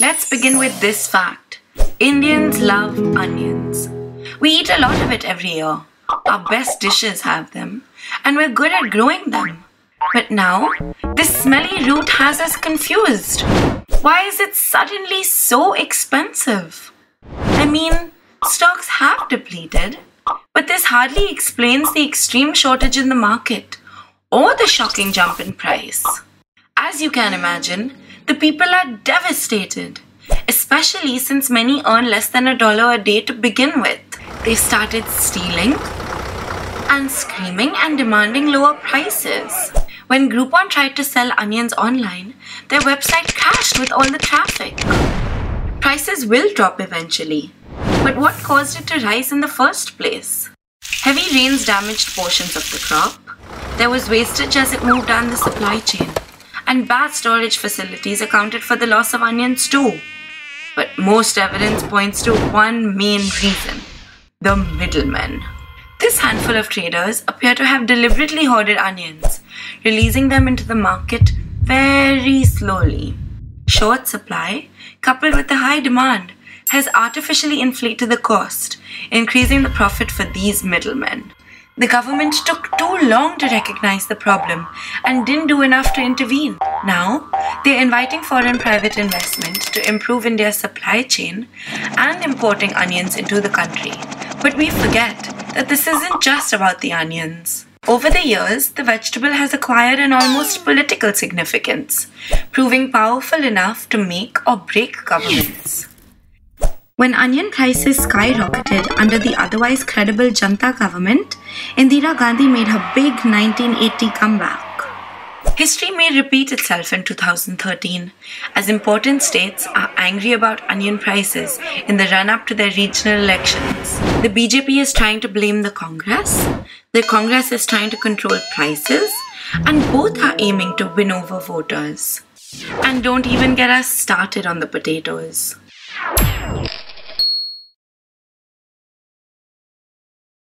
Let's begin with this fact. Indians love onions. We eat a lot of it every year. Our best dishes have them, and we're good at growing them. But now, this smelly root has us confused. Why is it suddenly so expensive? I mean, stocks have depleted, but this hardly explains the extreme shortage in the market or the shocking jump in price. As you can imagine, the people are devastated, especially since many earn less than $1 a day to begin with. They started stealing and screaming and demanding lower prices. When Groupon tried to sell onions online, their website crashed with all the traffic. Prices will drop eventually, but what caused it to rise in the first place? Heavy rains damaged portions of the crop. There was wastage as it moved down the supply chain, and bad storage facilities accounted for the loss of onions too. But most evidence points to one main reason: the middlemen. This handful of traders appear to have deliberately hoarded onions, releasing them into the market very slowly. Short supply, coupled with the high demand, has artificially inflated the cost, increasing the profit for these middlemen. The government took too long to recognize the problem and didn't do enough to intervene. Now, they're inviting foreign private investment to improve India's supply chain and importing onions into the country. But we forget that this isn't just about the onions. Over the years, the vegetable has acquired an almost political significance, proving powerful enough to make or break governments. When onion prices skyrocketed under the otherwise credible Janta government, Indira Gandhi made her big 1980 comeback. History may repeat itself in 2013, as important states are angry about onion prices in the run-up to their regional elections. The BJP is trying to blame the Congress is trying to control prices, and both are aiming to win over voters. And don't even get us started on the potatoes.